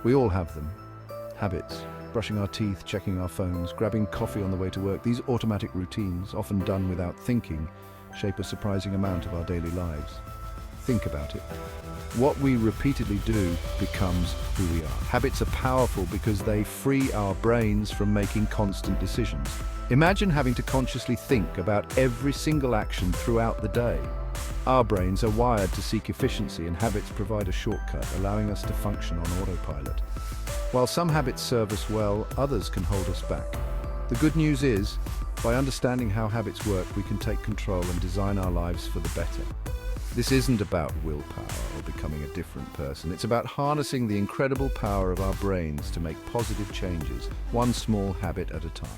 We all have them. Habits. Brushing our teeth, checking our phones, grabbing coffee on the way to work. These automatic routines, often done without thinking, shape a surprising amount of our daily lives. Think about it. What we repeatedly do becomes who we are. Habits are powerful because they free our brains from making constant decisions. Imagine having to consciously think about every single action throughout the day. Our brains are wired to seek efficiency, and habits provide a shortcut, allowing us to function on autopilot. While some habits serve us well, others can hold us back. The good news is, by understanding how habits work, we can take control and design our lives for the better. This isn't about willpower or becoming a different person. It's about harnessing the incredible power of our brains to make positive changes, one small habit at a time.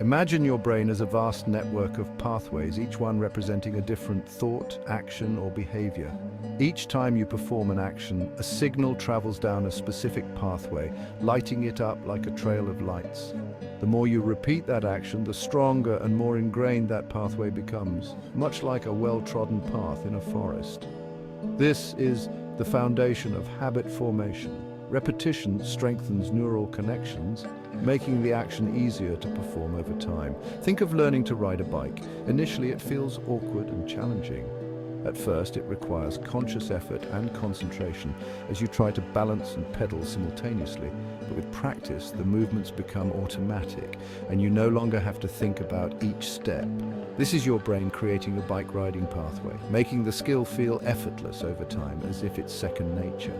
Imagine your brain as a vast network of pathways, each one representing a different thought, action, or behavior. Each time you perform an action, a signal travels down a specific pathway, lighting it up like a trail of lights. The more you repeat that action, the stronger and more ingrained that pathway becomes, much like a well-trodden path in a forest. This is the foundation of habit formation. Repetition strengthens neural connections, making the action easier to perform over time. Think of learning to ride a bike. Initially, it feels awkward and challenging. At first, it requires conscious effort and concentration as you try to balance and pedal simultaneously. But with practice, the movements become automatic, and you no longer have to think about each step. This is your brain creating a bike riding pathway, making the skill feel effortless over time, as if it's second nature.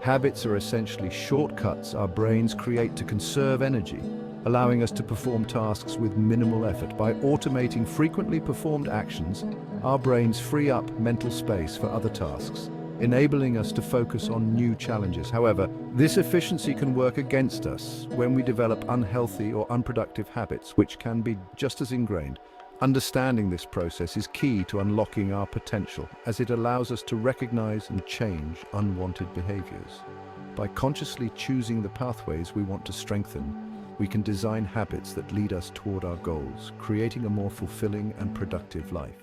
Habits are essentially shortcuts our brains create to conserve energy, allowing us to perform tasks with minimal effort. By automating frequently performed actions, our brains free up mental space for other tasks, enabling us to focus on new challenges. However, this efficiency can work against us when we develop unhealthy or unproductive habits, which can be just as ingrained. Understanding this process is key to unlocking our potential, as it allows us to recognize and change unwanted behaviors. By consciously choosing the pathways we want to strengthen, we can design habits that lead us toward our goals, creating a more fulfilling and productive life.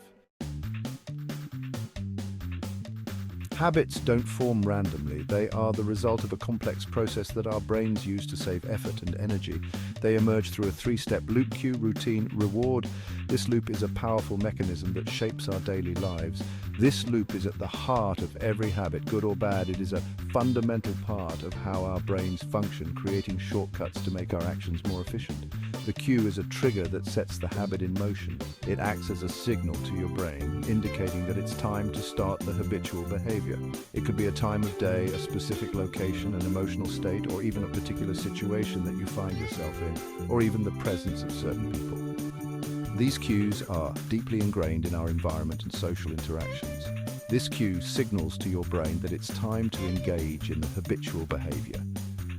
Habits don't form randomly. They are the result of a complex process that our brains use to save effort and energy. They emerge through a three-step loop: cue, routine, reward. This loop is a powerful mechanism that shapes our daily lives. This loop is at the heart of every habit, good or bad. It is a fundamental part of how our brains function, creating shortcuts to make our actions more efficient. The cue is a trigger that sets the habit in motion. It acts as a signal to your brain, indicating that it's time to start the habitual behavior. It could be a time of day, a specific location, an emotional state, or even a particular situation that you find yourself in, or even the presence of certain people. These cues are deeply ingrained in our environment and social interactions. This cue signals to your brain that it's time to engage in the habitual behavior.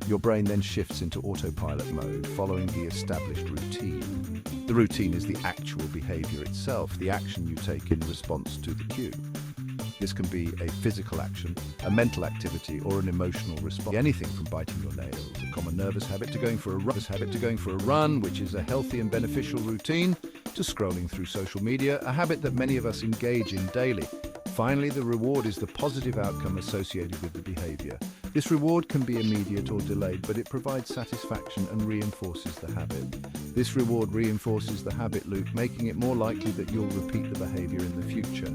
Your brain then shifts into autopilot mode, following the established routine. The routine is the actual behavior itself, the action you take in response to the cue. This can be a physical action, a mental activity, or an emotional response. Anything from biting your nails, a common nervous habit, to going for a run, which is a healthy and beneficial routine, to scrolling through social media, a habit that many of us engage in daily. Finally, the reward is the positive outcome associated with the behavior. This reward can be immediate or delayed, but it provides satisfaction and reinforces the habit. This reward reinforces the habit loop, making it more likely that you'll repeat the behavior in the future.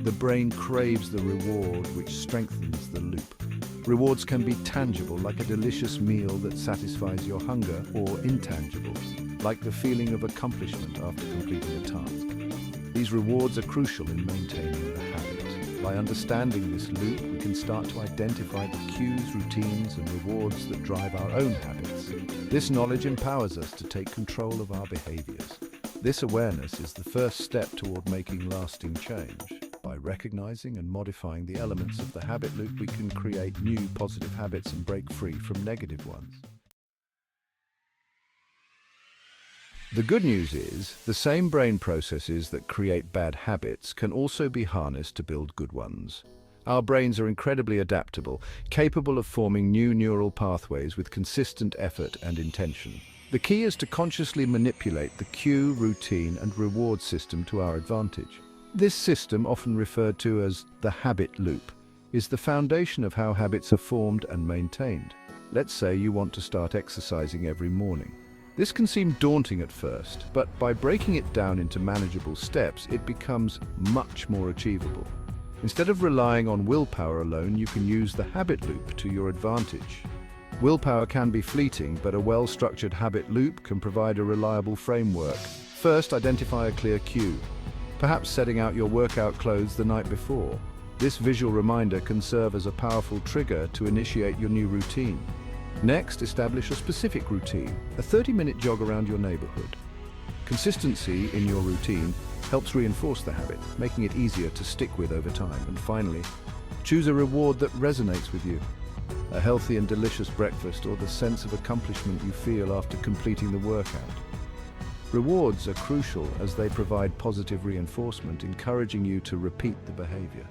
The brain craves the reward, which strengthens the loop. Rewards can be tangible, like a delicious meal that satisfies your hunger, or intangible, like the feeling of accomplishment after completing a task. These rewards are crucial in maintaining the habit. By understanding this loop, we can start to identify the cues, routines, and rewards that drive our own habits. This knowledge empowers us to take control of our behaviors. This awareness is the first step toward making lasting change. By recognizing and modifying the elements of the habit loop, we can create new positive habits and break free from negative ones. The good news is, the same brain processes that create bad habits can also be harnessed to build good ones. Our brains are incredibly adaptable, capable of forming new neural pathways with consistent effort and intention. The key is to consciously manipulate the cue, routine, and reward system to our advantage. This system, often referred to as the habit loop, is the foundation of how habits are formed and maintained. Let's say you want to start exercising every morning. This can seem daunting at first, but by breaking it down into manageable steps, it becomes much more achievable. Instead of relying on willpower alone, you can use the habit loop to your advantage. Willpower can be fleeting, but a well-structured habit loop can provide a reliable framework. First, identify a clear cue, perhaps setting out your workout clothes the night before. This visual reminder can serve as a powerful trigger to initiate your new routine. Next, establish a specific routine, a 30-minute jog around your neighborhood. Consistency in your routine helps reinforce the habit, making it easier to stick with over time. And finally, choose a reward that resonates with you. A healthy and delicious breakfast, or the sense of accomplishment you feel after completing the workout. Rewards are crucial as they provide positive reinforcement, encouraging you to repeat the behavior.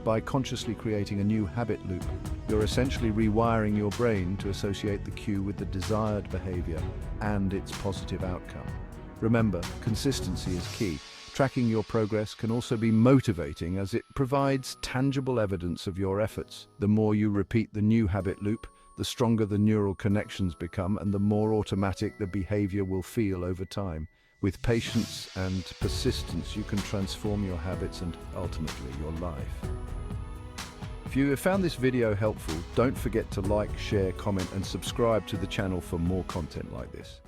By consciously creating a new habit loop, you're essentially rewiring your brain to associate the cue with the desired behavior and its positive outcome. Remember, consistency is key. Tracking your progress can also be motivating as it provides tangible evidence of your efforts. The more you repeat the new habit loop, the stronger the neural connections become and the more automatic the behavior will feel over time. With patience and persistence, you can transform your habits and ultimately your life. If you have found this video helpful, don't forget to like, share, comment, and subscribe to the channel for more content like this.